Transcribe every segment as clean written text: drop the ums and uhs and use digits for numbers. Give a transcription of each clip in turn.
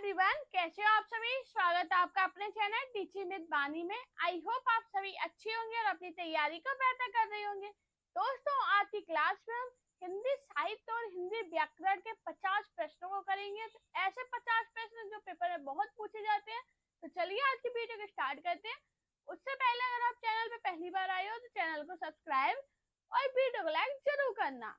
Everyone, कैसे हो आप सभी। स्वागत है आपका अपने चैनल टीचिंग विद बानी में। आई होप आप सभी अच्छे होंगे और अपनी तैयारी को बेहतर कर रहे होंगे। दोस्तों, आज की क्लास में हम हिंदी साहित्य और हिंदी व्याकरण के 50 प्रश्नों को करेंगे। तो ऐसे 50 प्रश्न जो पेपर में बहुत पूछे जाते हैं। तो चलिए आज की वीडियो को स्टार्ट करते हैं। उससे पहले अगर आप चैनल पे पहली बार आए हो तो चैनल को सब्सक्राइब और वीडियो को लाइक जरूर करना।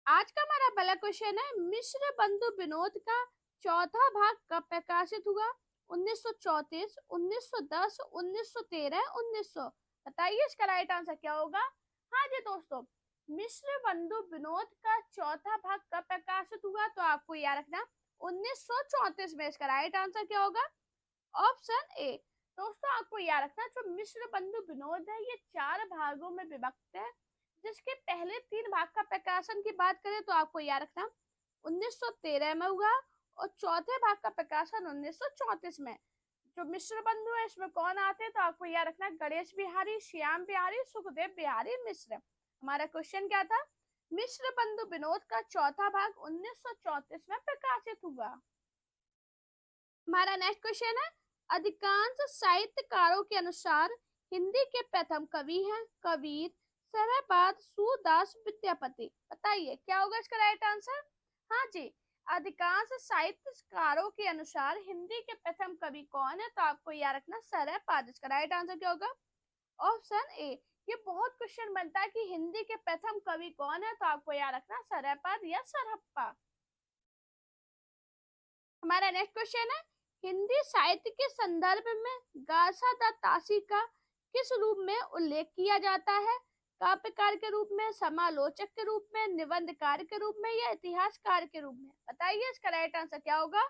आज का हमारा पहला क्वेश्चन है, मिश्र बंधु विनोद का चौथा भाग कब प्रकाशित हुआ? 1934, 1910, 1913, 1900। बताइए इसका राइट आंसर क्या होगा। हाँ जी दोस्तों, मिश्र बंधु विनोद का चौथा भाग कब प्रकाशित हुआ? तो आपको याद रखना 1934 में। इसका राइट आंसर क्या होगा? Option A. दोस्तों, आपको याद रखना जो मिश्र बंधु विनोद है ये 4 भागों में विभक्त है, जिसके पहले 3 भाग का प्रकाशन की बात करें तो आपको याद रखना 1913 में हुआ और चौथे भाग का प्रकाशन 1934 में। जो मिश्र बंधु है इसमें कौन आते हैं तो आपको याद रखना गणेश बिहारी, श्याम बिहारी, सुखदेव बिहारी मिश्र। हमारा क्वेश्चन क्या था? मिश्र बंधु विनोद का चौथा भाग 1934 में प्रकाशित हुआ। हमारा नेक्स्ट क्वेश्चन है, अधिकांश साहित्यकारों के अनुसार हिंदी के प्रथम कवि हैं कबीर, सरहबाद, सूरदास, विद्यापति। बताइए क्या होगा इसका राइट आंसर। हाँ जी, अधिकांश साहित्यकारों के अनुसार हिंदी के प्रथम कवि कौन है तो आपको याद रखना सरहबाद। इसका राइट आंसर क्या होगा? Option A. ये बहुत क्वेश्चन बनता है कि हिंदी के प्रथम कवि कौन है तो आपको याद रखना सरहबाद या सरहप्पा। हमारा नेक्स्ट क्वेश्चन है, हिंदी साहित्य के संदर्भ में गासा द तासी का किस रूप में उल्लेख किया जाता है? काव्यकार के रूप में, समालोचक के रूप में, निबंधकार के रूप में या इतिहासकार के रूप में? बताइए इसका राइट आंसर क्या होगा।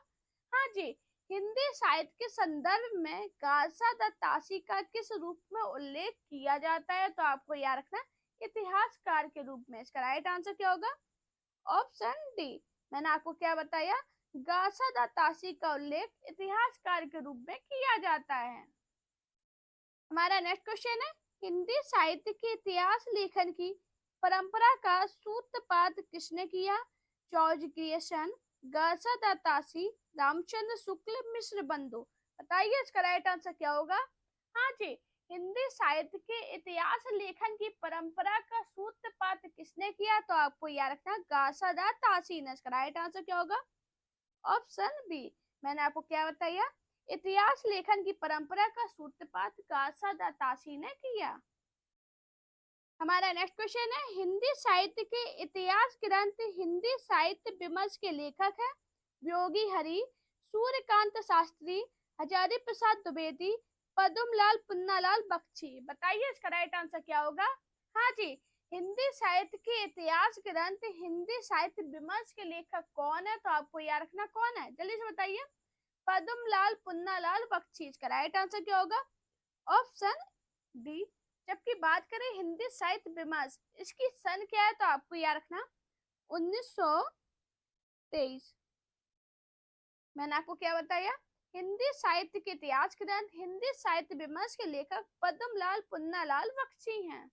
हाँ जी, हिंदी साहित्य के संदर्भ में गासा द तासी का किस रूप में उल्लेख किया जाता है तो आपको याद रखना इतिहासकार के रूप में। इसका राइट आंसर क्या होगा? Option D. मैंने आपको क्या बताया? गासा द तासी का उल्लेख इतिहासकार के रूप में किया जाता है। हमारा नेक्स्ट क्वेश्चन है, हिंदी साहित्य के इतिहास लेखन की परंपरा का सूत्रपात किसने किया? जॉर्ज ग्रियर्सन, गासा द तासी, रामचंद्र शुक्ल, मिश्र बंधु। बताइए इसका राइट आंसर क्या होगा। हाँ जी, हिंदी साहित्य के इतिहास लेखन की परंपरा का सूत्रपात किसने किया तो आपको याद रखना गासा द तासी ने। इसका राइट आंसर क्या होगा? Option B. मैंने आपको क्या बताया? इतिहास लेखन की परंपरा का सूत्रपात गासा द तासी ने किया। हमारा नेक्स्ट क्वेश्चन है, हिंदी साहित्य के इतिहास ग्रंथ हिंदी साहित्य विमर्श के लेखक है योगी हरि, सूर्यकांत शास्त्री, हजारी प्रसाद द्विवेदी, पद्मलाल पुन्नालाल बख्शी। बताइए इसका राइट आंसर क्या होगा। हाँ जी, हिंदी साहित्य के इतिहास ग्रंथ हिंदी साहित्य विमर्श के लेखक कौन है तो आपको याद रखना कौन है, जल्दी से बताइए। पद्मलाल पुन्नालाल बख्शी। इसका राइट आंसर क्या होगा? Option D. जबकि बात करें हिंदी साहित्य विमर्श, इसकी सन क्या है तो आपको याद रखना 1923। मैंने आपको क्या बताया? हिंदी साहित्य के इतिहास ग्रंथ हिंदी साहित्य विमर्श के लेखक पद्मलाल पुन्नालाल बख्शी हैं।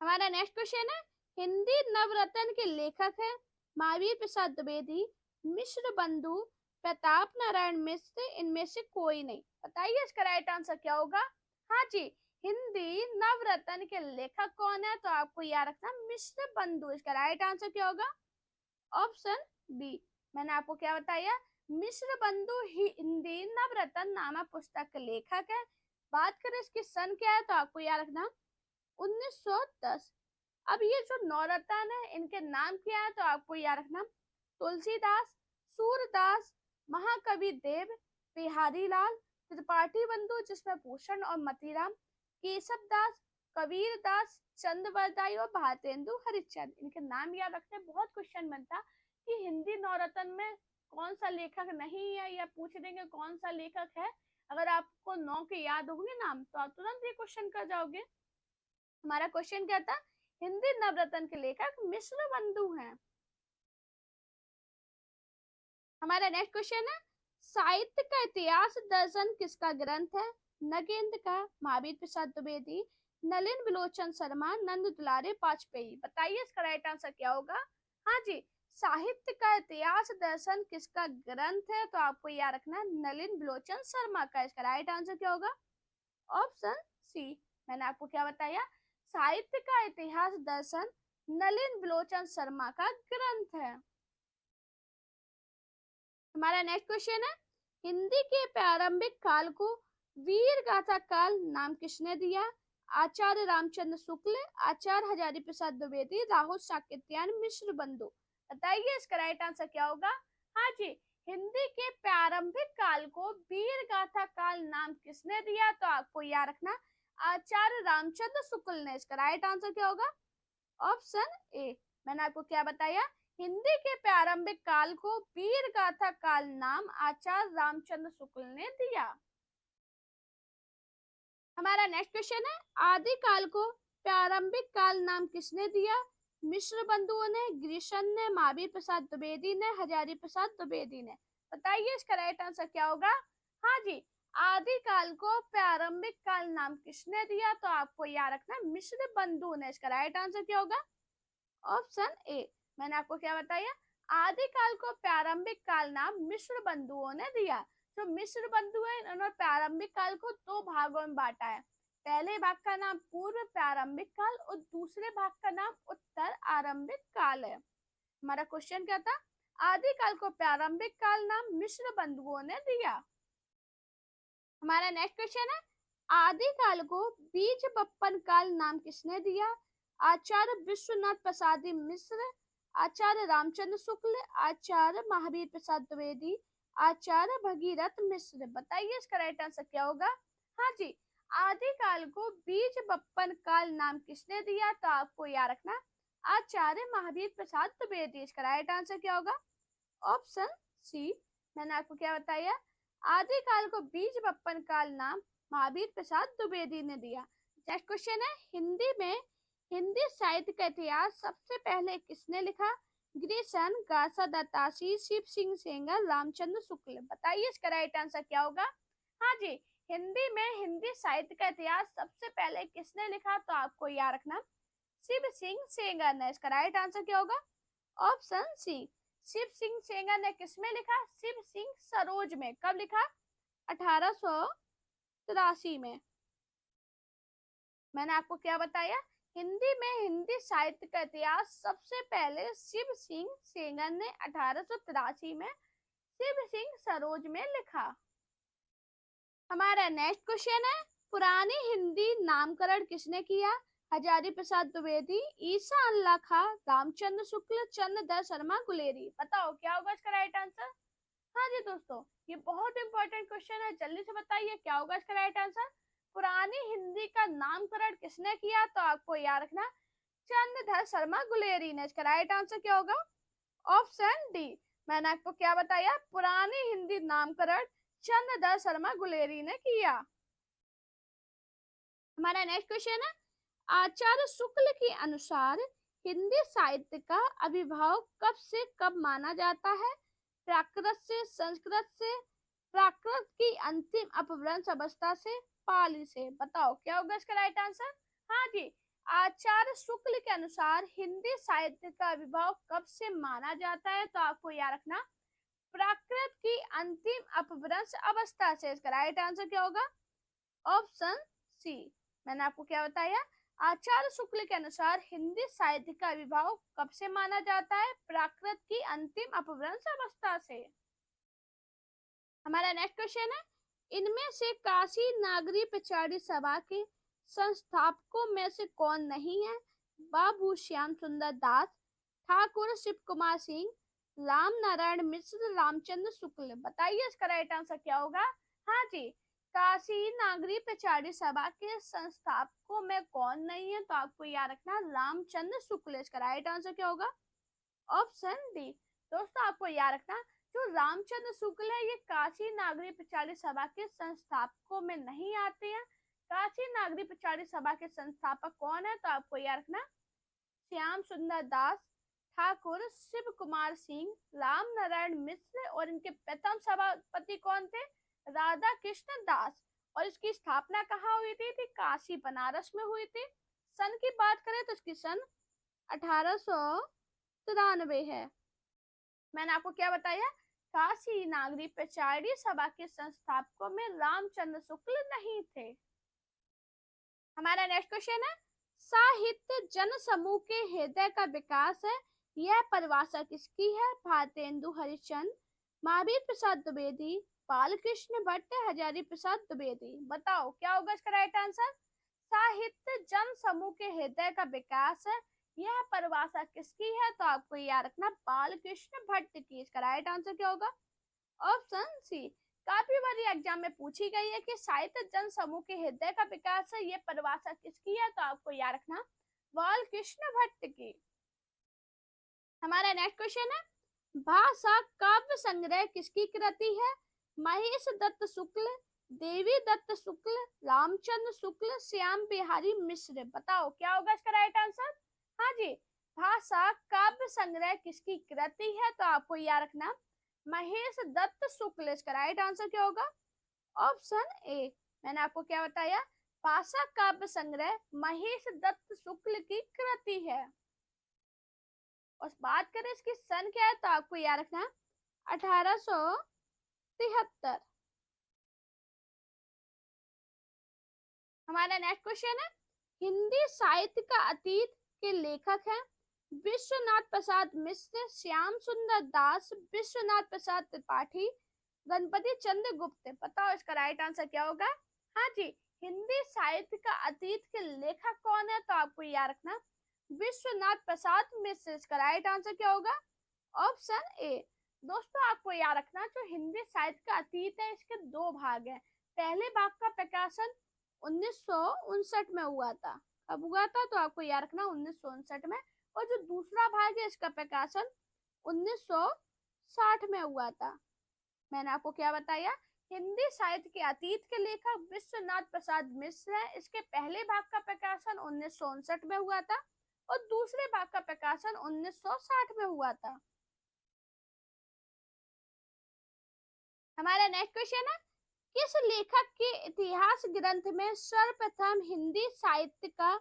हमारा नेक्स्ट क्वेश्चन है, हिंदी नवरत्न के लेखक है महावीर प्रसाद द्विवेदी, मिश्र बंधु, प्रताप नारायण मिश्र, इनमें से कोई नहीं। बताइए इसका राइट आंसर क्या होगा। हाँ जी, हिंदी नवरत्न के लेखक कौन है तो आपको याद रखना मिश्र बंधु। इसका राइट आंसर क्या होगा? Option B. मैंने आपको क्या बताया? मिश्र बंधु ही हिंदी नवरत्न नामक पुस्तक के लेखक है। बात करें इसकी सन क्या है तो आपको याद रखना 1910। अब ये जो नवरत्न है इनके नाम क्या है तो आपको याद रखना तुलसीदास, सूरदास, महाकवि देव, बिहारी लाल, त्रिपाठी बंधु जिसमें भूषण और मतीराम, केशव दास, कबीर दास, चंद्रवरदाई और भारतेंदु हरिश्चंद्र। इनके नाम याद रखते। बहुत क्वेश्चन बनता कि हिंदी नवरत्न में कौन सा लेखक नहीं है, या पूछ देंगे कौन सा लेखक है। अगर आपको 9 के याद होंगे नाम तो आप तुरंत ये क्वेश्चन कर जाओगे। हमारा क्वेश्चन क्या था? हिंदी नवरत्न के लेखक मिश्र बंधु हैं। हमारा नेक्स्ट क्वेश्चन है, साहित्य का इतिहास दर्शन किसका ग्रंथ है? नगेंद्र का, महावीर प्रसाद द्विवेदी, नलिन विलोचन शर्मा, नंद दुलारे वाजपेयी। बताइए इसका राइट आंसर क्या होगा। हाँ जी, साहित्य का इतिहास दर्शन किसका ग्रंथ है? तो आपको याद रखना नलिन बलोचन शर्मा का। इसका राइट आंसर क्या होगा? Option C. मैंने आपको क्या बताया? साहित्य का इतिहास दर्शन नलिन बलोचन शर्मा का ग्रंथ है। हमारा नेक्स्ट क्वेश्चन है, हिंदी के प्रारंभिक काल को वीर गाथा काल नाम किसने दिया? आचार्य रामचंद्र शुक्ल, आचार्य हजारी प्रसाद द्विवेदी, राहुल साकेत्यायन, मिश्र बंधु। बताइए इसका राइट आंसर क्या होगा? हाँ जी, हिंदी के प्रारंभिक काल को वीर गाथा काल नाम किसने दिया? तो आपको याद रखना आचार्य रामचंद्र शुक्ल ने। इसका राइट आंसर क्या होगा? Option A. मैंने आपको क्या बताया? हिंदी के प्रारंभिक काल को वीर गाथा काल नाम आचार्य रामचंद्र शुक्ल ने दिया। हमारा नेक्स्ट क्वेश्चन है, आदि काल को प्रारंभिक काल नाम किसने दिया? मिश्र बंधुओं ने, ग्रीसन ने, महावीर प्रसाद द्विवेदी ने, हजारी प्रसाद द्विवेदी ने। बताइए इसका राइट आंसर क्या होगा? हाँ जी, आदि काल को प्रारंभिक काल नाम किसने दिया? तो आपको याद रखना मिश्र बंधु ने। इसका राइट आंसर क्या होगा? Option A. मैंने आपको क्या बताया? आदिकाल को प्रारंभिक काल नाम मिश्र बंधुओं ने दिया। जो मिश्र बंधु है उन्होंने प्रारंभिक काल को दो भागों में बांटा है। पहले भाग का नाम पूर्व प्रारंभिक काल और दूसरे भाग का नाम उत्तर आरंभिक काल है। हमारा क्वेश्चन क्या था? आदिकाल को प्रारंभिक काल नाम मिश्र बंधुओं ने दिया। हमारा नेक्स्ट क्वेश्चन है, आदिकाल को बीज बप्पन काल नाम किसने दिया? आचार्य विश्वनाथ प्रसादी मिश्र, आचार्य रामचंद्र शुक्ल, आचार्य महावीर प्रसाद द्विवेदी, आचार्य भगीरथ मिश्र। बताइए इसका राइट आंसर क्या होगा? हाँ जी, आदिकाल को बीज बप्पन काल नाम किसने दिया? तो आपको याद रखना आचार्य महावीर प्रसाद द्विवेदी। इसका राइट आंसर क्या होगा? Option C. मैंने आपको क्या बताया? आदिकाल को बीज बप्पन काल नाम महावीर प्रसाद द्विवेदी ने दिया। नेक्स्ट क्वेश्चन है, हिंदी में हिंदी साहित्य का इतिहास सबसे पहले किसने लिखा? ग्रीसन, गासा दत्तासी, शिव सिंह सेंगर, रामचंद्र शुक्ल। बताइए इसका राइट आंसर क्या होगा? हाँ जी, हिंदी में हिंदी साहित्य का इतिहास सबसे पहले किसने लिखा? तो आपको याद रखना शिव सिंह सेंगर ने। इसका राइट आंसर क्या होगा? Option C. शिव सिंह सेंगर ने किसमें लिखा? शिव सिंह सरोज में। कब लिखा? 1883 में। मैंने आपको क्या बताया? हिंदी में हिंदी साहित्य का इतिहास सबसे पहले शिव सिंह सेंगर ने 1883 में शिव सिंह सरोज में लिखा। हमारा नेक्स्ट क्वेश्चन है, पुरानी हिंदी नामकरण किसने किया? हजारी प्रसाद द्विवेदी, ईसा अल्लाह खां, रामचंद्र शुक्ल, चंद्रधर शर्मा गुलेरी। बताओ क्या होगा इसका राइट आंसर? हाँ जी दोस्तों, ये बहुत इंपॉर्टेंट क्वेश्चन है, जल्दी से बताइए क्या होगा इसका राइट आंसर? पुरानी हिंदी का नामकरण किसने किया? तो आपको याद रखना चंद्रधर शर्मा गुलेरी ने। इसका राइट आंसर क्या होगा? Option D. मैंने आपको क्या बताया? पुरानी हिंदी नामकरण चंद्रधर शर्मा गुलेरी ने किया। हमारा नेक्स्ट क्वेश्चन है, आचार्य शुक्ल के अनुसार हिंदी साहित्य का आविर्भाव कब से कब माना जाता है? प्राकृत से, संस्कृत से, प्राकृत की अंतिम अपभ्रंश अवस्था से, पाली से। बताओ क्या होगा इसका राइट आंसर? हाँ जी, आचार्य शुक्ल के अनुसार हिंदी साहित्य का आविर्भाव कब से माना जाता है? तो आपको याद रखना प्राकृत की अंतिम अपभ्रंश अवस्था से। इसका राइट आंसर क्या होगा? Option C. मैंने आपको क्या बताया? आचार्य शुक्ल के अनुसार हिंदी साहित्य का आविर्भाव कब से माना जाता है? प्राकृत की अंतिम अपभ्रंश अवस्था से। हमारा नेक्स्ट क्वेश्चन है, इनमें से काशी नागरी पचारी सभा के संस्थापकों में से कौन नहीं है? बाबू श्याम सुंदर दास, ठाकुर शिव कुमार सिंह, राम नारायण मिश्र, रामचंद्र शुक्ल। बताइए इसका राइट आंसर क्या होगा? हाँ जी, काशी नागरी पचारी सभा के संस्थापकों में कौन नहीं है? तो आपको याद रखना रामचंद्र शुक्ल। इसका राइट आंसर क्या होगा? Option D. दोस्तों आपको याद रखना जो रामचंद्र शुक्ल है ये काशी नागरी पचारी सभा के संस्थापकों में नहीं आते हैं। काशी नागरी पचारी सभा के संस्थापक कौन है? तो आपको याद रखना श्याम सुंदर दास, ठाकुर शिव कुमार सिंह, राम नारायण मिश्र और इनके प्रथम सभापति कौन थे? राधा कृष्ण दास। और इसकी स्थापना कहाँ हुई थी? काशी बनारस में हुई थी। सन की बात करें तो इसकी सन 1893 है। मैंने आपको क्या बताया, काशी नागरी प्रचारी सभा के संस्थापकों में रामचंद्र शुक्ल नहीं थे। हमारा नेक्स्ट क्वेश्चन है, साहित्य जन समूह के हृदय का विकास है, यह परिभाषा किसकी है? भारतेंदु हरिश्चंद्र, महावीर प्रसाद द्विवेदी, बालकृष्ण भट्ट, हजारी प्रसाद द्विवेदी। बताओ क्या होगा इसका राइट आंसर? साहित्य जन समूह के हृदय का विकास है, यह परिभाषा किसकी है? तो आपको याद रखना बालकृष्ण भट्ट की। इसका राइट आंसर क्या होगा? Option C. काफी बार एग्जाम में पूछी गई है कि साहित्य जन समूह के हृदय का विकास है, ये परिभाषा किसकी है? तो आपको याद रखना बालकृष्ण भट्ट की। हमारा नेक्स्ट क्वेश्चन है, भाषा काव्य संग्रह किसकी कृति है? महेश दत्त शुक्ल, देवी दत्त शुक्ल, रामचंद्र शुक्ल, श्याम बिहारी मिश्र। बताओ क्या होगा इसका राइट आंसर? हाँ जी, भाषा काव्य संग्रह किसकी कृति है? तो आपको याद रखना महेश दत्त शुक्ल। इसका राइट आंसर क्या होगा? Option A. मैंने आपको क्या बताया, भाषा काव्य संग्रह महेश दत्त शुक्ल की कृति है। और बात करें इसकी सन क्या है, तो आपको याद रखना 1873। हमारा नेक्स्ट क्वेश्चन है, हिंदी साहित्य का अतीत के लेखक हैं विश्वनाथ प्रसाद मिश्र, श्याम सुंदर दास, विश्वनाथ प्रसाद त्रिपाठी, गणपति चंद्र गुप्त। बताओ इसका राइट आंसर क्या होगा? हाँ जी, हिंदी साहित्य का अतीत के लेखक कौन है? तो आपको याद रखना विश्वनाथ प्रसाद मिश्र। इसका राइट आंसर क्या होगा? Option A. दोस्तों आपको याद रखना जो हिंदी साहित्य का अतीत है इसके दो भाग हैं। पहले भाग का प्रकाशन 1959 में हुआ था। कब हुआ था? तो आपको याद रखना 1959 में। और जो दूसरा भाग है इसका प्रकाशन 1960 में हुआ था। मैंने आपको क्या बताया, हिंदी साहित्य के अतीत के लेखक विश्वनाथ प्रसाद मिश्र हैं। इसके पहले भाग का प्रकाशन 1959 में हुआ था और दूसरे भाग का प्रकाशन 1960 में हुआ था। हमारा नेक्स्ट क्वेश्चन है, किस लेखक के इतिहास ग्रंथ में सर्वप्रथम हिंदी साहित्य का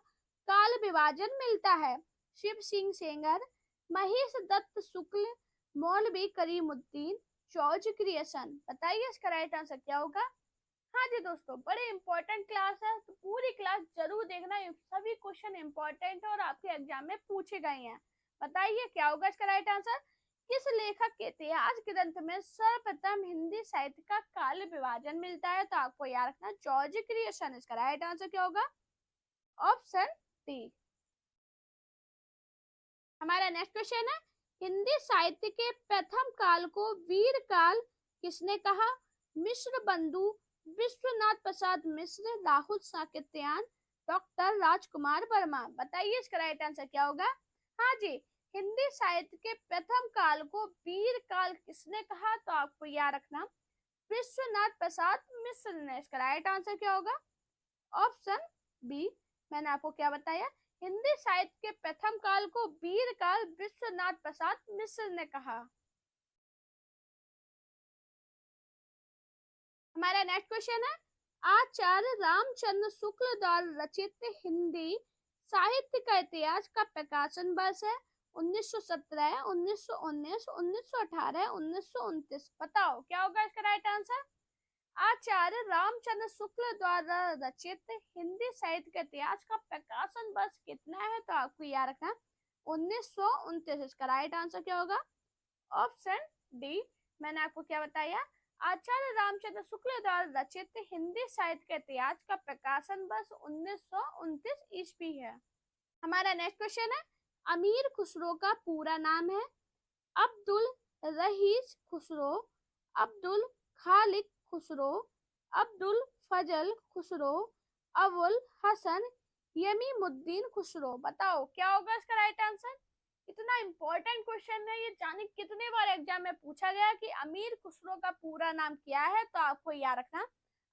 काल विभाजन मिलता है? शिव सिंह सेंगर, महेश दत्त शुक्ल, मौलवी करीमुद्दीन, जॉर्ज क्रिएशन। बताइए इसका राइट आंसर क्या होगा? हाँ जी दोस्तों, बड़े इंपॉर्टेंट क्लास है तो पूरी क्लास जरूर देखना, सभी क्वेश्चन इंपॉर्टेंट है और आपके एग्जाम में पूछे गए हैं। बताइए क्या होगा इसका राइट आंसर? किस लेखक के इतिहास ग्रंथ में सर्वप्रथम हिंदी साहित्य का काल विभाजन मिलता है? तो आपको याद रखना जॉर्ज क्रिएशन। इसका राइट आंसर क्या होगा? Option D. हमारा नेक्स्ट क्वेश्चन है, हिंदी साहित्य के प्रथम काल को वीर काल किसने कहा? मिश्र बंधु, विश्वनाथ प्रसाद मिश्र, राहुल साकेत्यान, डॉक्टर राजकुमार वर्मा। बताइए इसका राइट आंसर क्या होगा? हाँ जी, हिंदी साहित्य के प्रथम काल को वीर काल किसने कहा? तो आपको याद रखना विश्वनाथ प्रसाद मिश्र ने। इसका राइट आंसर क्या होगा? Option B. मैंने आपको क्या बताया, हिंदी साहित्य के प्रथम काल को वीर काल विश्वनाथ प्रसाद मिश्र ने कहा। हमारा नेक्स्ट क्वेश्चन है, आचार्य रामचंद्र शुक्ल द्वारा रचित हिंदी साहित्य का इतिहास का प्रकाशन वर्ष है? 1917, 1919, 1918, 1929। बताओ क्या होगा इसका राइट आंसर? आचार्य रामचंद्र शुक्ल द्वारा रचित हिंदी साहित्य के इतिहास का प्रकाशन वर्ष कितना है? तो आपको याद रखना 1929। इसका राइट आंसर क्या होगा? Option D. मैंने आपको क्या बताया, आचार्य रामचंद्र शुक्ल द्वारा रचित हिंदी साहित्य के इतिहास का प्रकाशन वर्ष 1929 ईस्वी है। हमारा नेक्स्ट क्वेश्चन है, अमीर खुसरो का पूरा नाम है? अब्दुल रहीस खुसरो, अब्दुल खालिक खुसरो, अब्दुल फजल खुसरो, अबुल हसन यमीमुद्दीन खुसरो। बताओ क्या होगा इसका राइट आंसर? इतना इंपॉर्टेंट क्वेश्चन है ये, जाने कितने बार एग्जाम में पूछा गया कि अमीर खुसरो का पूरा नाम क्या है? तो आपको याद रखना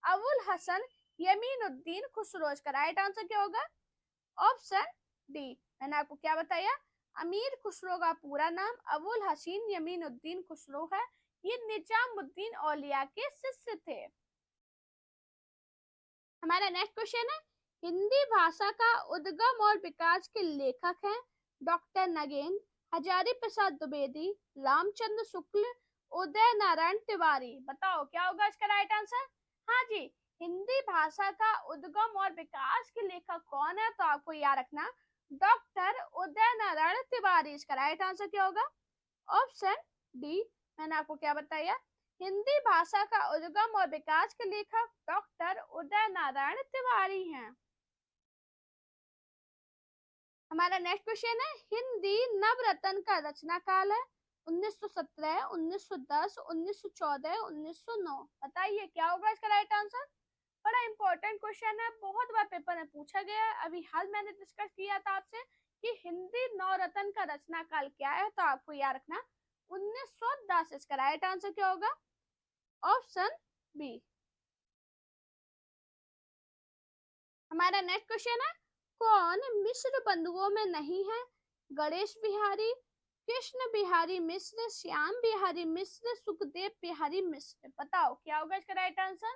अबुल हसन यमीनुद्दीन खुसरो। इसका राइट आंसर क्या होगा? Option D. मैंने आपको क्या बताया, अमीर खुसरो का पूरा नाम अबुल हसीन यमीनुद्दीन खुसरो है। ये निजामुद्दीन औलिया के शिष्य थे। हमारा नेक्स्ट क्वेश्चन है, हिंदी भाषा का उद्गम और विकास के लेखक हैं डॉक्टर नगेन, हजारी प्रसाद द्विवेदी, रामचंद्र शुक्ल, उदय नारायण तिवारी। बताओ क्या होगा इसका राइट आंसर? हाँ जी, हिंदी भाषा का उद्गम और विकास के लेखक कौन है? तो आपको याद रखना डॉक्टर उदय नारायण तिवारी। इसका राइट आंसर क्या होगा? Option D. मैंने आपको क्या बताया? हिंदी भाषा का उद्गम और विकास के लेखक डॉक्टर उदय नारायण तिवारी हैं। हमारा नेक्स्ट क्वेश्चन है, हिंदी नवरत्न का रचना काल है 1917, 1910, 1914, 1909। बताइए क्या होगा इसका राइट आंसर? बड़ा इंपॉर्टेंट क्वेश्चन है, बहुत बार पेपर में पूछा गया है। अभी हाल मैंने डिस्कस किया था आपसे कि हिंदी नवरत्न का रचना काल क्या है, तो आपको याद रखना 1910। इसका राइट आंसर क्या होगा? Option B. हमारा नेक्स्ट क्वेश्चन है, कौन मिश्र बंधुओं में नहीं है? गणेश बिहारी, कृष्ण बिहारी मिश्र, श्याम बिहारी मिश्र, सुखदेव बिहारी मिश्र। बताओ क्या होगा इसका राइट आंसर?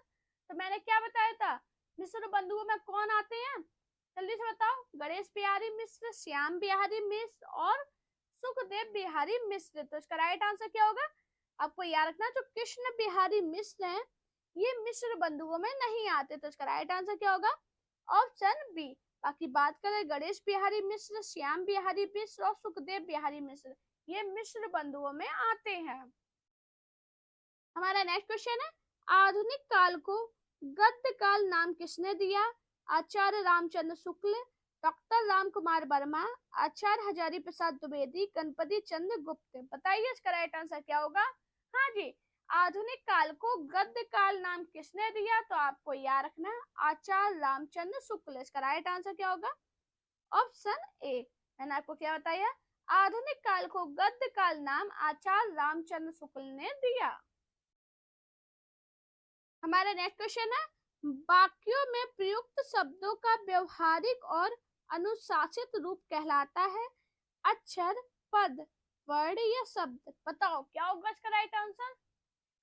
तो मैंने क्या बताया था, मिश्र बंधुओं में कौन आते हैं? जल्दी से बताओ। गणेश बिहारी मिश्र, श्याम बिहारी मिश्र और सुखदेव बिहारी मिश्र। तो इसका राइट आंसर क्या होगा? आपको याद रखना जो कृष्ण बिहारी मिश्र हैं ये मिश्र बंधुओं में नहीं आते। तो इसका राइट आंसर क्या होगा? Option B. बाकी बात करें गणेश बिहारी मिश्र, श्याम बिहारी मिश्र और सुखदेव बिहारी मिश्र, ये मिश्र बंधुओं में आते हैं। हमारा नेक्स्ट क्वेश्चन है, आधुनिक काल को गद्य काल नाम किसने दिया? आचार्य रामचंद्र शुक्ल, डॉक्टर राम कुमार वर्मा, आचार्य हजारी प्रसाद द्विवेदी, गणपति चंद्र गुप्त। बताइए इसका राइट आंसर क्या होगा? हाँ जी, आधुनिक काल को गद्य काल नाम किसने दिया? तो आपको याद रखना आचार्य रामचंद्र शुक्ल। इसका राइट आंसर क्या होगा? Option A. मैंने आपको क्या बताया? आधुनिक काल को गद्य काल नाम आचार्य रामचंद्र शुक्ल ने दिया। हमारा नेक्स्ट क्वेश्चन है, वाक्यों में प्रयुक्त शब्दों का व्यवहारिक और अनुशासित रूप कहलाता है अक्षर, पद, वर्ड या शब्द। बताओ क्या होगा इसका राइट आंसर?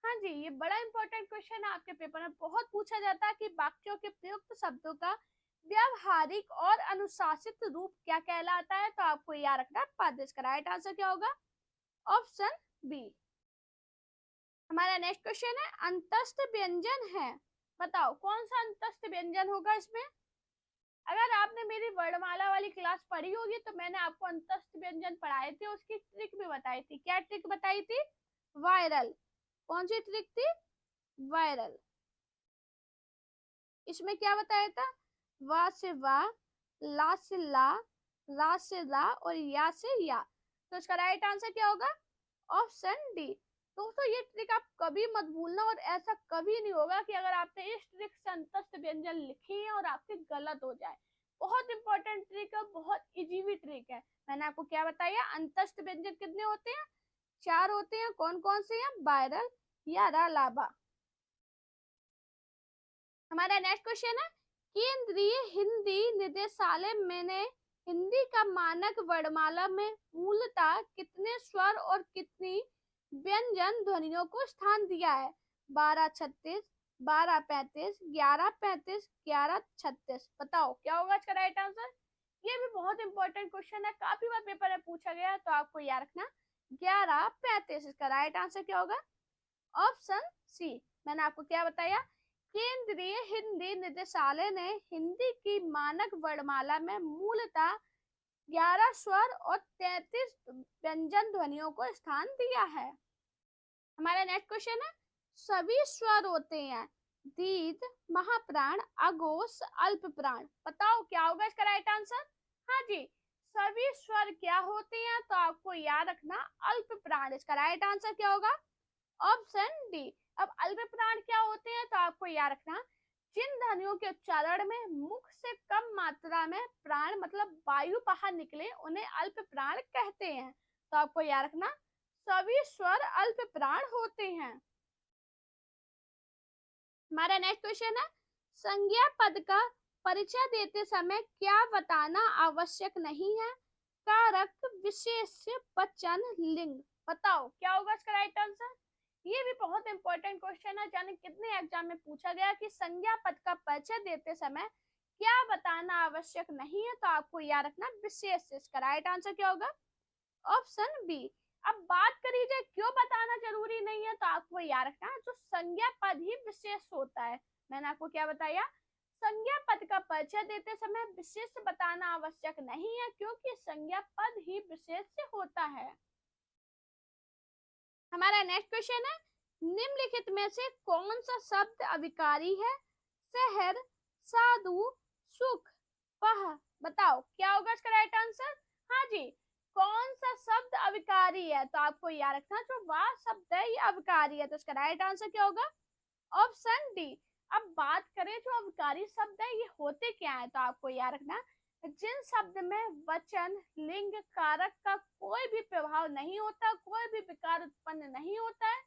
हाँ जी, ये बड़ा इंपॉर्टेंट क्वेश्चन है, आपके पेपर में बहुत पूछा जाता है कि वाक्यों के प्रयुक्त शब्दों का व्यवहारिक और अनुशासित रूप क्या कहलाता है? तो आपको याद रखना पद। इसका राइट आंसर क्या होगा? Option B. हमारा नेक्स्ट क्वेश्चन है, अंतस्थ व्यंजन है। बताओ कौन सा अंतस्थ व्यंजन होगा इसमें? अगर आपने मेरी वर्णमाला वाली क्लास पढ़ी होगी तो मैंने आपको अंतस्थ व्यंजन पढ़ाए थे, उसकी ट्रिक भी बताई थी। क्या ट्रिक बताई थी? वायरल। कौन सी ट्रिक थी? वायरल। इसमें क्या बताया था? वा से वा, ला से ला, रा से रा और या से या। तो इसका राइट आंसर क्या होगा? Option D. दोस्तों ये ट्रिक आप कभी मत भूलना, और ऐसा कभी नहीं होगा कि अगर आपने इस ट्रिक से अंतस्थ व्यंजन लिखे हैं और आपके गलत हो जाए। बहुत इंपॉर्टेंट ट्रिक है, बहुत इजी भी ट्रिक है। मैंने आपको क्या बताया? अंतस्थ व्यंजन कितने होते हैं? 4 होते हैं। कौन कौन से हैं? वायरल, या, रा, लाबा। हमारा नेक्स्ट क्वेश्चन है, केंद्रीय हिंदी निदेशालय मैंने हिंदी का मानक वर्णमाला में मूलतः कितने स्वर और कितनी व्यंजन ध्वनियों को स्थान दिया है? 1236, 1235, 1135, 1136। बताओ क्या होगा इसका राइट आंसर? ये भी बहुत इंपॉर्टेंट क्वेश्चन है, काफी बार पेपर में पूछा गया है, तो आपको याद रखना 1135। इसका राइट आंसर क्या होगा? Option C. मैंने आपको क्या बताया? केंद्रीय हिंदी निदेशालय ने हिंदी की मानक वर्णमाला में मूलतः 11 स्वर और 33 व्यंजन ध्वनियों को स्थान दिया है। हमारा नेक्स्ट क्वेश्चन है, सभी स्वर होते हैं दीर्घ, महाप्राण, अघोष, अल्प प्राण। बताओ क्या होगा इसका राइट आंसर? हाँ जी, सभी स्वर क्या होते हैं? तो आपको याद रखना अल्प प्राण। इसका राइट आंसर क्या होगा? Option D. अब अल्प प्राण क्या होते हैं? तो आपको याद रखना जिन ध्वनियों के उच्चारण में मुख से कम मात्रा में प्राण मतलब वायु बाहर निकले उन्हें अल्प प्राण कहते हैं। तो आपको याद रखना सभी स्वर अल्प प्राण होते हैं। हमारा नेक्स्ट क्वेश्चन है, संज्ञा पद का परिचय देते समय क्या बताना आवश्यक नहीं है? कारक, विशेष्य, वचन, लिंग। बताओ क्या होगा इसका राइट आंसर? ये भी बहुत इंपॉर्टेंट क्वेश्चन है, जाने कितने एग्जाम में पूछा गया कि संज्ञा पद का परिचय देते समय क्या बताना आवश्यक नहीं है? तो आपको याद रखना विशेष्य। इसका राइट आंसर क्या होगा? Option B. अब बात करी जाए क्यों बताना जरूरी नहीं है, तो आपको याद रखना है जो संज्ञा पद ही विशेष होता है। मैंने आपको क्या बताया, संज्ञा पद का परिचय देते समय विशेष बताना आवश्यक नहीं है, क्योंकि संज्ञा पद ही विशेष होता है। हमारा नेक्स्ट क्वेश्चन है, निम्नलिखित में से कौन सा शब्द अविकारी है? शहर, साधु, सुख, वह। बताओ क्या होगा इसका राइट आंसर? हाँ जी, कौन सा शब्द अविकारी है? तो आपको याद रखना जो वह शब्द है ये अविकारी है, तो इसका राइट आंसर क्या होगा? Option D. अब बात करें जो अविकारी शब्द है ये होते क्या है, तो आपको याद रखना जिन शब्द में वचन, लिंग, कारक का कोई भी प्रभाव नहीं होता, कोई भी विकार उत्पन्न नहीं होता है,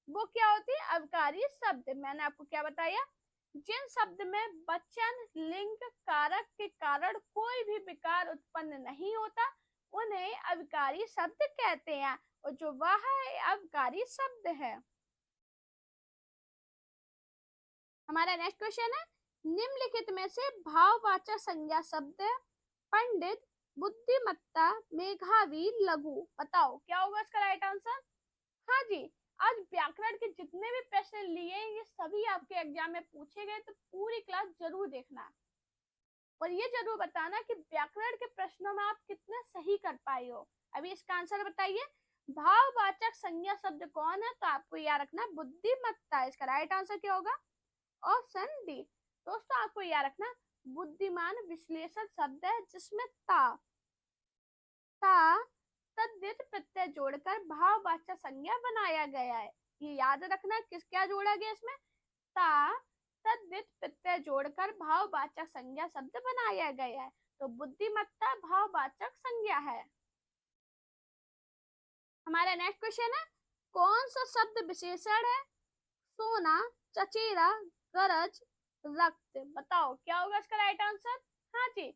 वो क्या होती है? अविकारी शब्द। मैंने आपको क्या बताया, जिन शब्द में वचन, लिंग, कारक के कारण कोई भी विकार उत्पन्न नहीं होता उन्हें अविकारी शब्द कहते हैं, और जो वह है अविकारी शब्द है। हमारा नेक्स्ट क्वेश्चन है, निम्नलिखित में से भाववाचक संज्ञा शब्द पंडित, बुद्धिमत्ता, मेधावी, लघु। बताओ क्या होगा इसका राइट आंसर? हाँ जी, आज व्याकरण के जितने भी प्रश्न लिए ये सभी आपके एग्जाम में पूछे गए, तो पूरी क्लास जरूर देखना और ये जरूर बताना कि व्याकरण के प्रश्नों में आप कितने सही कर पाए हो। अभी इसका आंसर बताइए, भाववाचक संज्ञा शब्द कौन है? तो आपको याद रखना बुद्धिमत्ता। इसका राइट आंसर क्या होगा? Option D. दोस्तों आपको याद रखना बुद्धिमान विश्लेषण शब्द है जिसमें ता तद्धित प्रत्यय जोड़कर भाववाचक संज्ञा बनाया गया है। ये याद रखना किस क्या जोड़ा गया इसमें? ता तद्धित प्रत्यय जोड़कर भाववाचक संज्ञा शब्द बनाया गया है, तो बुद्धिमत्ता भाववाचक संज्ञा है। हमारा नेक्स्ट क्वेश्चन है, कौन सा शब्द विशेषण है? सोना, चचेरा, गरज, रक्त। बताओ क्या होगा इसका राइट आंसर? हाँ जी,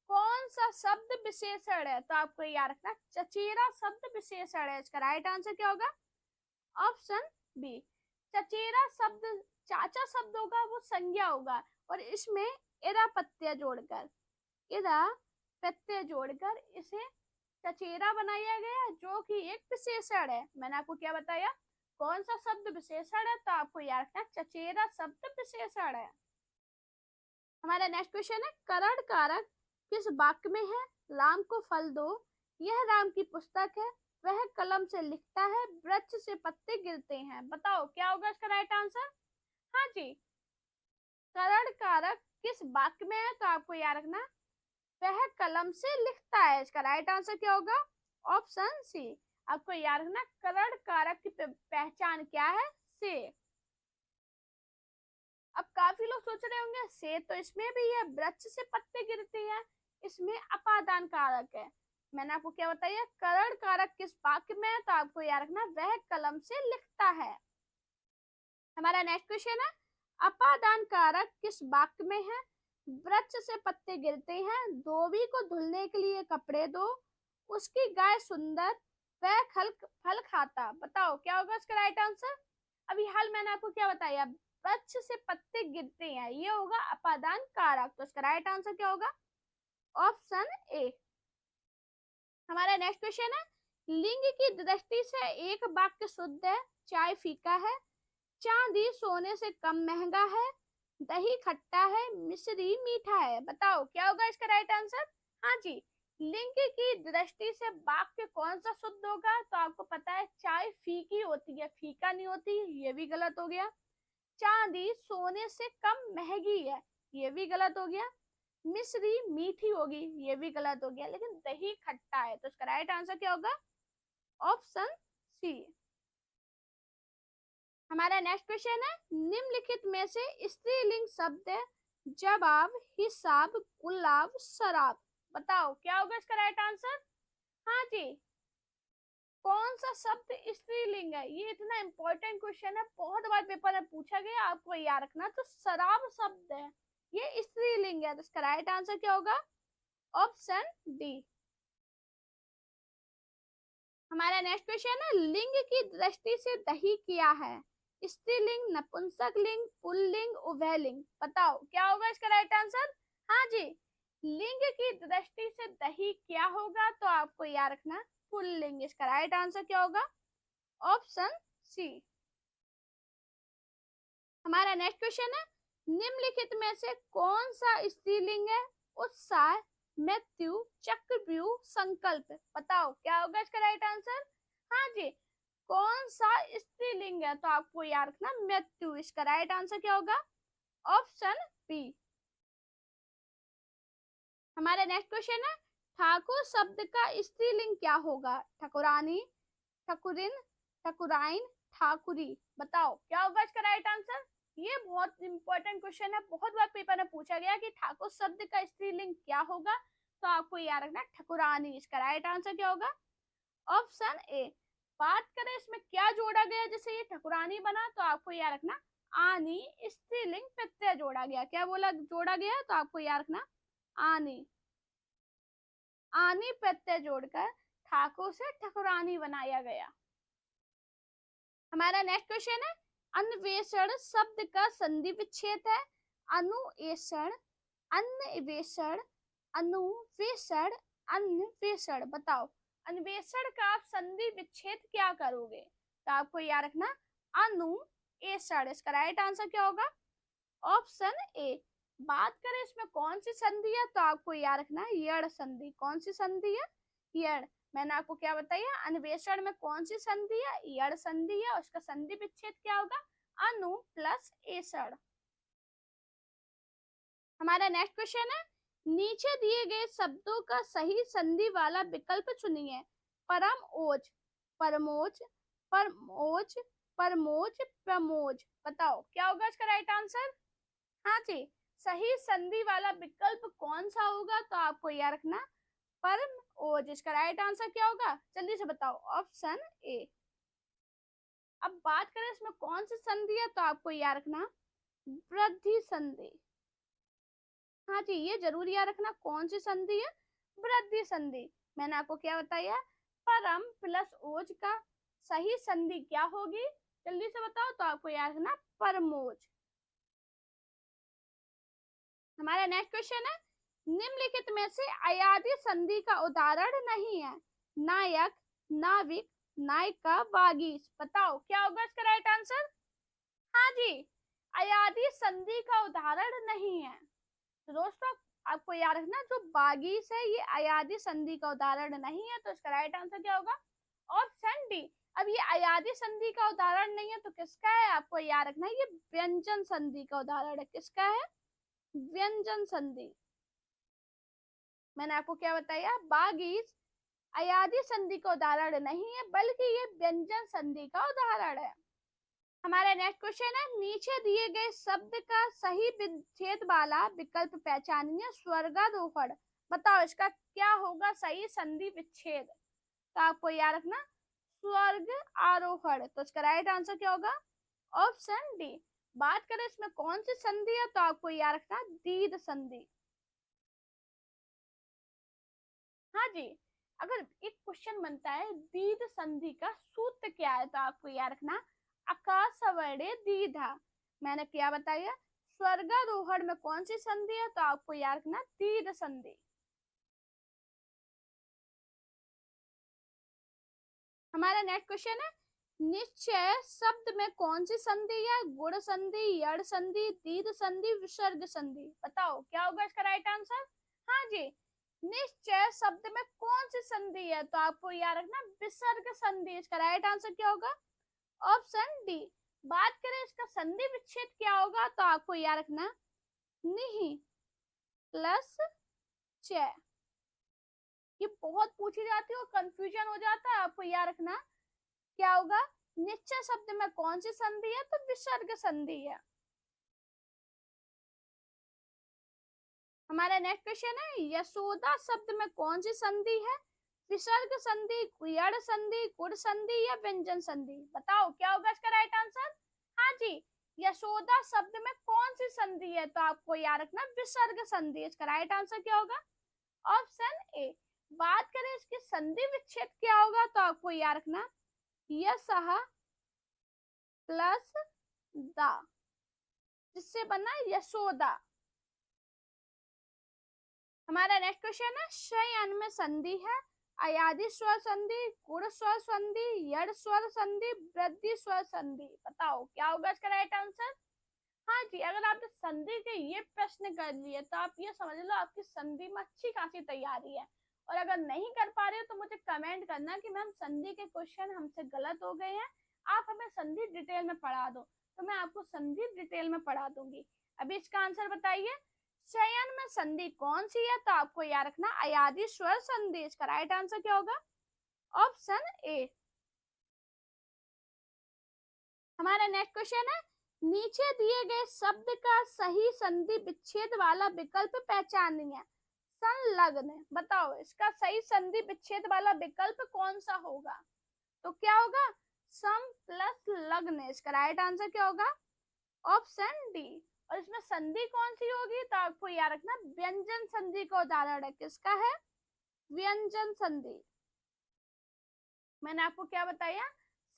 कौन सा शब्द विशेषण है? तो आपको याद रखना चचेरा शब्द विशेषण है। इसका राइट आंसर क्या होगा? Option B. चचेरा शब्द चाचा शब्द होगा, वो संज्ञा होगा, और इसमें इरा प्रत्यय जोड़कर इसे चचेरा बनाया गया, जो कि एक विशेषण है। मैंने आपको क्या बताया, कौन सा शब्द विशेषण है? तो आपको याद रखना चचेरा शब्द विशेषण है। हमारा नेक्स्ट क्वेश्चन है, करण कारक किस वाक्य में है? राम को फल दो, यह राम की पुस्तक है, वह कलम से लिखता है, वृक्ष से पत्ते गिरते हैं। बताओ क्या होगा इसका राइट आंसर? हाँ जी, करण कारक किस वाक्य में है? तो आपको याद रखना वह कलम से लिखता है। इसका राइट आंसर क्या होगा? Option C. आपको याद रखना करण कारक की पहचान क्या है? से। अब काफी लोग सोच रहे होंगे से तो इसमें भी है, वृक्ष से पत्ते गिरते हैं, इसमें अपादान कारक है। मैंने आपको क्या बताया, करण कारक किस वाक्य में है? तो आपको याद रखना वह कलम से लिखता है। हमारा नेक्स्ट क्वेश्चन है, अपादान कारक किस वाक्य में है? वृक्ष से पत्ते गिरते हैं, धोबी को धुलने के लिए कपड़े दो, उसकी गाय सुंदर, वह फल खाता। बताओ क्या होगा इसका राइट आंसर? अभी हाल मैंने आपको क्या बताया, वृक्ष से पत्ते गिरते हैं, ये होगा अपादान कारक, तो इसका राइट आंसर क्या होगा? Option A. हमारा नेक्स्ट क्वेश्चन है, लिंग की दृष्टि से एक वाक्य शुद्ध है, चाय फीका है, चांदी सोने से कम महंगा है, दही खट्टा है, मिश्री मीठा है। बताओ क्या होगा इसका राइट आंसर? हाँ जी, लिंग की दृष्टि से वाक्य कौन सा शुद्ध होगा? तो आपको पता है चाय फीकी होती है, फीका नहीं होती, ये भी गलत हो गया। चांदी सोने से कम महंगी है, ये भी गलत हो गया। मिश्री मीठी होगी, ये भी गलत हो गया, लेकिन दही खट्टा है, तो इसका राइट आंसर क्या होगा? Option C. हमारा नेक्स्ट क्वेश्चन है, निम्नलिखित में से स्त्रीलिंग शब्द जवाब, हिसाब, गुलाब, शराब। बताओ क्या होगा इसका राइट आंसर? हाँ जी, कौन सा शब्द स्त्रीलिंग है? ये इतना इंपॉर्टेंट क्वेश्चन है, बहुत बार पेपर में पूछा गया, आपको याद रखना। तो शराब शब्द है, ये स्त्रीलिंग है, तो इसका राइट आंसर क्या होगा? Option D. हमारा नेक्स्ट क्वेश्चन है, लिंग की दृष्टि से दही क्या है? स्त्रीलिंग, नपुंसकलिंग, पुल्लिंग, उभयलिंग। बताओ क्या होगा इसका राइट आंसर? हाँ जी, लिंग की दृष्टि से दही क्या होगा? तो आपको याद रखना पुल्लिंग। इसका राइट आंसर क्या होगा? Option C. हमारा नेक्स्ट क्वेश्चन है, निम्नलिखित में से कौन सा स्त्रीलिंग है? उत्साह, मृत्यु, चक्रव्यूह, संकल्प। बताओ क्या होगा इसका राइट आंसर? हाँ जी, कौन सा स्त्रीलिंग है? तो आपको याद रखना मृत्यु। इसका राइट आंसर क्या होगा? Option B. हमारा नेक्स्ट क्वेश्चन है, ठाकुर शब्द का स्त्रीलिंग क्या होगा? ठकुरानी, ठकुरिन, ठकुराइन, ठाकुरी। बताओ क्या होगा इसका राइट आंसर? ये बहुत इंपॉर्टेंट क्वेश्चन है, बहुत बार पेपर में पूछा गया कि ठाकुर शब्द का स्त्रीलिंग क्या होगा? तो आपको याद रखना ठकुरानी। इसका राइट आंसर क्या होगा? Option A. बात करें इसमें क्या जोड़ा गया जिससे ये ठकुरानी बना? तो आपको याद रखना आनी स्त्रीलिंग प्रत्यय जोड़ा गया। क्या बोला जोड़ा गया? तो आपको याद रखना आनी। आनी प्रत्यय जोड़कर ठाकुर से ठकुरानी बनाया गया। हमारा नेक्स्ट क्वेश्चन है, अन्वेषण शब्द का संधि विच्छेद है? अनुएषण, अन्वेषण, अनुवेषण, अन्वेषण। बताओ अन्वेषण का आप संधि विच्छेद क्या करोगे? तो आपको याद रखना अनुएषण। इसका राइट आंसर क्या होगा? Option A. बात करें इसमें कौन सी संधि है? तो आपको याद रखना यड़ संधि। कौन सी संधि है? यड़। मैंने आपको क्या बताया? अन्वेषण में कौन सी संधि है? यड़ संधि है। उसका संधि विच्छेद क्या होगा? अनु प्लस एषण। हमारा नेक्स्ट क्वेश्चन है, नीचे दिए गए शब्दों का सही संधि वाला विकल्प चुनिए। परम ओज, परमोज, परमोज, परमोज, प्रमोज। बताओ क्या होगा इसका राइट आंसर? हाँ जी, सही संधि वाला विकल्प कौन सा होगा? तो आपको याद रखना परम ओज। इसका राइट आंसर क्या होगा? जल्दी से बताओ। Option A. अब बात करें इसमें कौन सी संधि है? तो आपको याद रखना वृद्धि संधि। हाँ जी, ये जरूर याद रखना कौन सी संधि है? वृद्धि संधि। मैंने आपको क्या बताया? परम प्लस ओज का सही संधि क्या होगी? जल्दी से बताओ। तो आपको याद रखना परमोज। हमारा नेक्स्ट क्वेश्चन है, निम्नलिखित में से अयादी संधि का उदाहरण नहीं है? नायक, नाविक, नायिका, वागीश। बताओ क्या होगा इसका राइट आंसर? हाँ जी, अयादी संधि का उदाहरण नहीं है। तो दोस्तों आपको याद रखना जो बागीश है ये अयादी संधि का उदाहरण नहीं है। तो इसका राइट आंसर क्या होगा? Option D. अब ये अयादी संधि का उदाहरण नहीं है तो किसका है? आपको याद रखना ये व्यंजन संधि का उदाहरण है। किसका है? व्यंजन संधि। मैंने आपको क्या बताया? बागीश अयादी संधि का उदाहरण नहीं है बल्कि ये व्यंजन संधि का उदाहरण है। हमारा नेक्स्ट क्वेश्चन है, नीचे दिए गए शब्द का सही विच्छेद वाला विकल्प पहचानिए। स्वर्गारोहण। बताओ इसका क्या होगा सही संधि विच्छेद? तो आपको याद रखना स्वर्ग आरोहण। तो इसका राइट आंसर क्या होगा? Option D. बात करें इसमें कौन सी संधि है? तो आपको याद रखना दीर्घ संधि। हाँ जी, अगर एक क्वेश्चन बनता है दीर्घ संधि का सूत्र क्या है? तो आपको याद रखना आकाशवर्णे दीर्घा। मैंने क्या बताया? स्वर्गारोहण में कौन सी संधि है? तो आपको याद रखना दीर्घ संधि। हमारा नेक्स्ट क्वेश्चन है, निश्चय शब्द में कौन सी संधि है? गुण संधि, यड़ संधि, दीर्घ संधि, विसर्ग संधि। बताओ क्या होगा इसका राइट आंसर? हाँ जी, निश्चय शब्द में कौन सी संधि है? तो आपको याद रखना विसर्ग संधि। इसका राइट आंसर क्या होगा? Option D. बात करें इसका संधि विच्छेद क्या होगा? तो आपको याद रखना नहीं प्लस च। ये बहुत पूछी जाती है और कंफ्यूजन हो जाता है। आपको याद रखना क्या होगा? निश्चय शब्द में कौन सी संधि है? तो विसर्ग संधि है। हमारा नेक्स्ट क्वेश्चन है, यशोदा शब्द में कौन सी संधि है? विसर्ग संधि, यड़ संधि, गुण संधि या व्यंजन संधि। बताओ क्या होगा इसका राइट आंसर? हाँ जी, यशोदा शब्द में कौन सी संधि है? तो आपको याद रखना विसर्ग संधि। इसका राइट आंसर क्या होगा? Option A. बात करें इसके संधि विच्छेद क्या होगा? तो आपको याद रखना यशः प्लस दा, जिससे बना यशोदा। हमारा नेक्स्ट क्वेश्चन है, शयन में संधि है, अयादि स्वर संधि, गुण स्वर संधि, यड़ स्वर संधि, वृद्धि स्वर संधि। बताओ क्या होगा इसका राइट आंसर। हाँ जी, अगर आपने संधि के ये प्रश्न कर लिए तो आप ये समझ लो आपकी संधि में अच्छी खासी तैयारी है। और अगर नहीं कर पा रहे हो तो मुझे कमेंट करना कि मैम संधि के क्वेश्चन हमसे गलत हो गए हैं, आप हमें संधि डिटेल में पढ़ा दो, तो मैं आपको संधि डिटेल में पढ़ा दूंगी। अभी इसका आंसर बताइए, चयन में संधि कौन सी है, तो आपको याद रखना अयादि स्वर संधि। इसका राइट आंसर क्या होगा, ऑप्शन ए। हमारा नेक्स्ट क्वेश्चन है, नीचे दिए गए शब्द का सही संधि विच्छेद वाला विकल्प पहचानिए। संलग्न, बताओ इसका सही संधि विच्छेद वाला विकल्प कौन सा होगा, तो क्या होगा, सम प्लस लग्न। इसका राइट आंसर क्या होगा, ऑप्शन डी। और इसमें संधि कौन सी होगी, तो आपको याद रखना व्यंजन संधि का उदाहरण है, किसका है, व्यंजन संधि। मैंने आपको क्या बताया,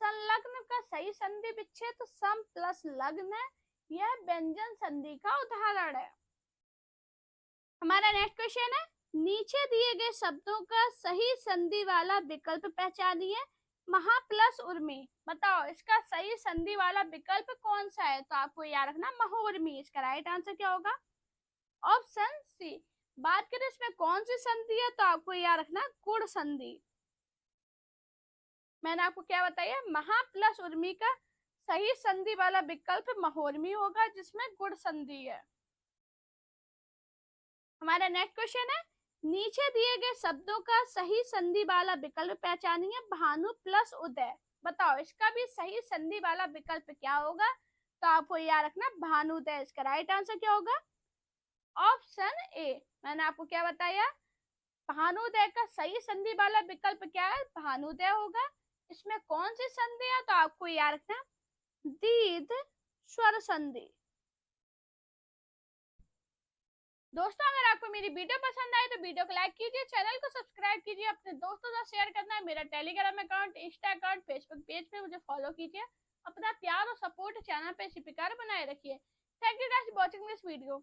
संलग्न का सही संधि विच्छेद सम प्लस लग्न है, यह व्यंजन संधि का उदाहरण है। हमारा नेक्स्ट क्वेश्चन है, नीचे दिए गए शब्दों का सही संधि वाला विकल्प पहचानिए। महा प्लस उर्मी, बताओ इसका सही संधि वाला विकल्प कौन सा है, तो आपको याद रखना महोर्मी। इसका राइट आंसर क्या होगा, ऑप्शन सी। बात करें इसमें कौन सी संधि है, तो आपको याद रखना गुण संधि। मैंने आपको क्या बताया, महा प्लस उर्मी का सही संधि वाला विकल्प महोर्मी होगा, जिसमें गुण संधि है। हमारा नेक्स्ट क्वेश्चन है, नीचे दिए गए शब्दों का सही संधि वाला विकल्प पहचानिए। भानु प्लस उदय, बताओ इसका भी सही संधि वाला विकल्प क्या होगा, तो आपको याद रखना भानुदय। इसका राइट आंसर क्या होगा, ऑप्शन ए। मैंने आपको क्या बताया, भानुदय का सही संधि वाला विकल्प क्या है, भानुदय होगा। इसमें कौन सी संधि है, तो आपको याद रखना दीर्घ स्वर संधि। दोस्तों अगर आपको मेरी वीडियो पसंद आए तो वीडियो को लाइक कीजिए, चैनल को सब्सक्राइब कीजिए, अपने दोस्तों से शेयर करना है। मेरा Telegram account, Insta account, Facebook page पे मुझे फॉलो कीजिए। अपना प्यार और सपोर्ट चैनल पे इसी प्रकार बनाए रखिए। Thank you guys for watching this video.